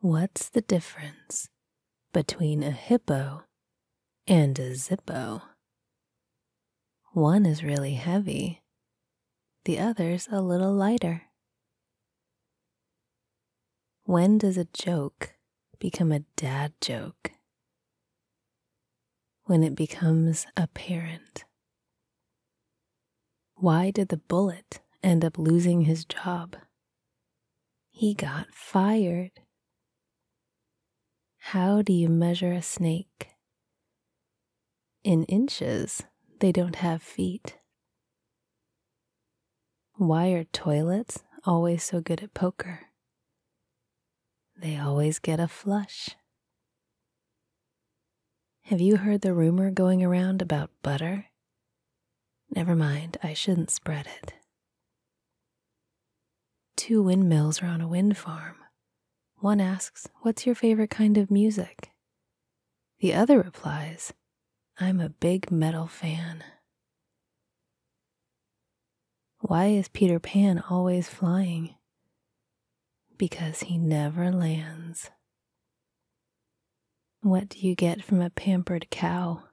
What's the difference between a hippo and a Zippo? One is really heavy, the other's a little lighter. When does a joke become a dad joke? When it becomes apparent. Why did the bullet end up losing his job? He got fired. How do you measure a snake? In inches, they don't have feet. Why are toilets always so good at poker? They always get a flush. Have you heard the rumor going around about butter? Never mind, I shouldn't spread it. 2 windmills are on a wind farm. One asks, "What's your favorite kind of music?" The other replies, "I'm a big metal fan." Why is Peter Pan always flying? Because he never lands. What do you get from a pampered cow?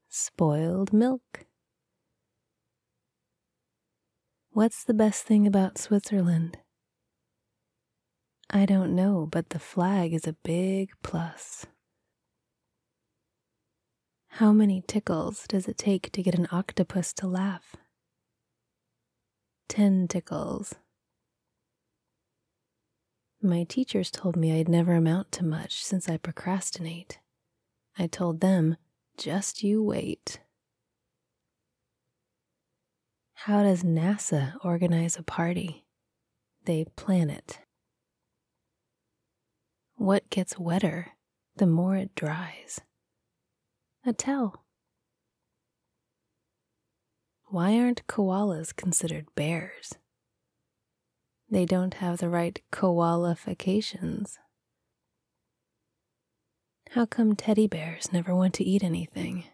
Spoiled milk. What's the best thing about Switzerland? I don't know, but the flag is a big plus. How many tickles does it take to get an octopus to laugh? 10 tickles. My teachers told me I'd never amount to much since I procrastinate. I told them, just you wait. How does NASA organize a party? They plan it. What gets wetter the more it dries? A towel. Why aren't koalas considered bears? They don't have the right koalifications. How come teddy bears never want to eat anything?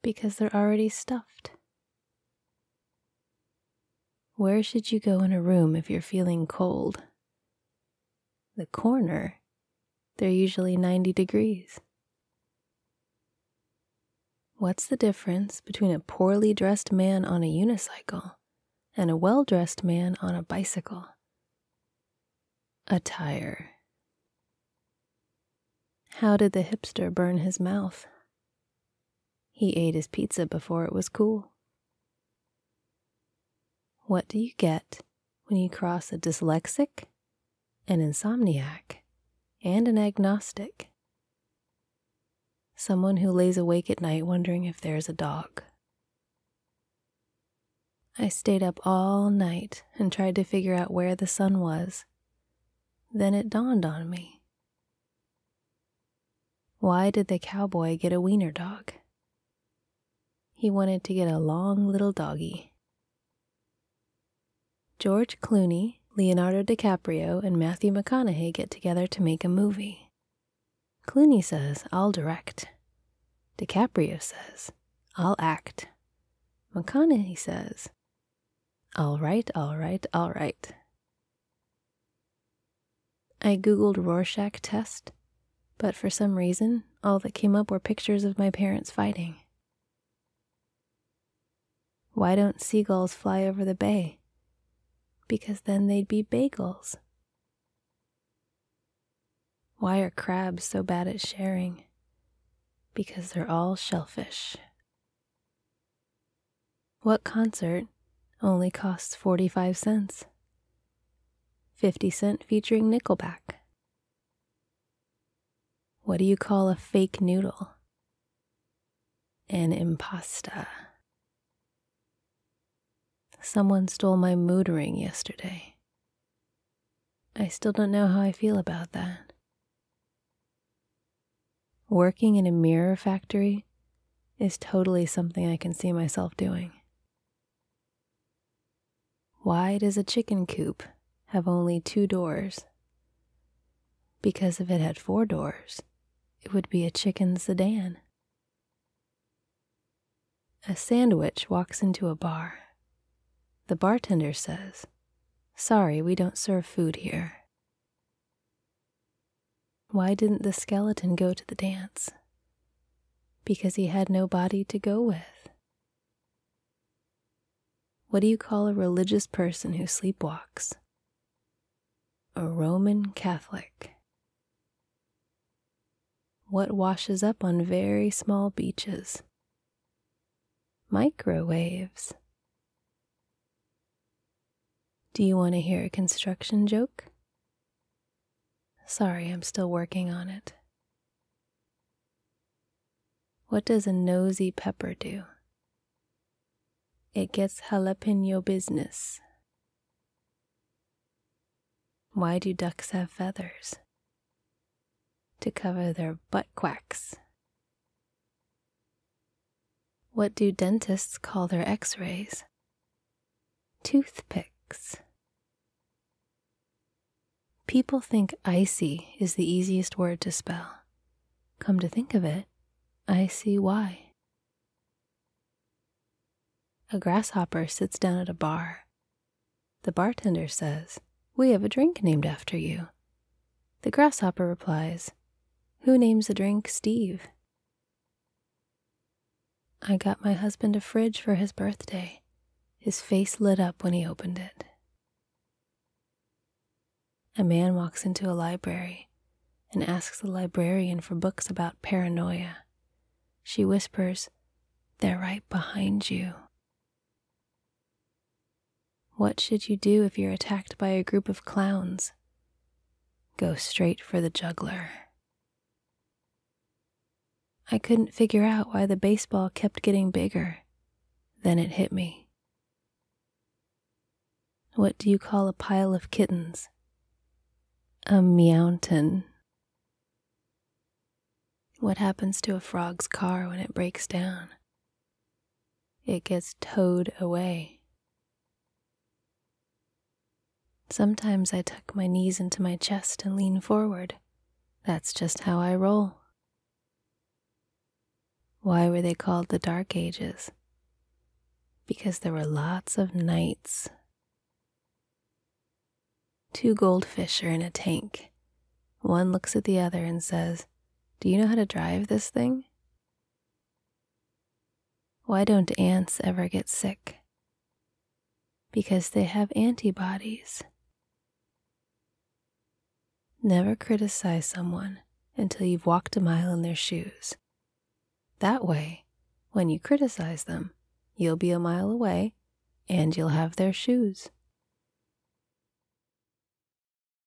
Because they're already stuffed. Where should you go in a room if you're feeling cold? The corner. They're usually 90 degrees. What's the difference between a poorly dressed man on a unicycle and a well-dressed man on a bicycle? Attire. How did the hipster burn his mouth? He ate his pizza before it was cool. What do you get when you cross a dyslexic, an insomniac, and an agnostic? Someone who lays awake at night wondering if there's a dog. I stayed up all night and tried to figure out where the sun was. Then it dawned on me. Why did the cowboy get a wiener dog? He wanted to get a long little doggy. George Clooney, Leonardo DiCaprio, and Matthew McConaughey get together to make a movie. Clooney says, "I'll direct." DiCaprio says, "I'll act." McConaughey says, "All right, all right, all right." I googled Rorschach test, but for some reason, all that came up were pictures of my parents fighting. Why don't seagulls fly over the bay? Because then they'd be bagels. Why are crabs so bad at sharing? Because they're all shellfish. What concert only costs 45 cents? 50 Cent featuring Nickelback. What do you call a fake noodle? An impasta. Someone stole my mood ring yesterday. I still don't know how I feel about that. Working in a mirror factory is totally something I can see myself doing. Why does a chicken coop have only 2 doors? Because if it had 4 doors, it would be a chicken sedan. A sandwich walks into a bar. The bartender says, "Sorry, we don't serve food here." Why didn't the skeleton go to the dance? Because he had no body to go with. What do you call a religious person who sleepwalks? A Roman Catholic. What washes up on very small beaches? Microwaves. Do you want to hear a construction joke? Sorry, I'm still working on it. What does a nosy pepper do? It gets jalapeno business. Why do ducks have feathers? To cover their butt quacks. What do dentists call their x-rays? Toothpicks. People think icy is the easiest word to spell. Come to think of it, I see why. A grasshopper sits down at a bar. The bartender says, "We have a drink named after you." The grasshopper replies, "Who names a drink Steve?" I got my husband a fridge for his birthday. His face lit up when he opened it. A man walks into a library and asks the librarian for books about paranoia. She whispers, "They're right behind you." What should you do if you're attacked by a group of clowns? Go straight for the jugular. I couldn't figure out why the baseball kept getting bigger. Then it hit me. What do you call a pile of kittens? A meountain. What happens to a frog's car when it breaks down? It gets towed away. Sometimes I tuck my knees into my chest and lean forward. That's just how I roll. Why were they called the Dark Ages? Because there were lots of nights. Two goldfish are in a tank. One looks at the other and says, "Do you know how to drive this thing?" Why don't ants ever get sick? Because they have antibodies. Never criticize someone until you've walked a mile in their shoes. That way, when you criticize them, you'll be a mile away and you'll have their shoes.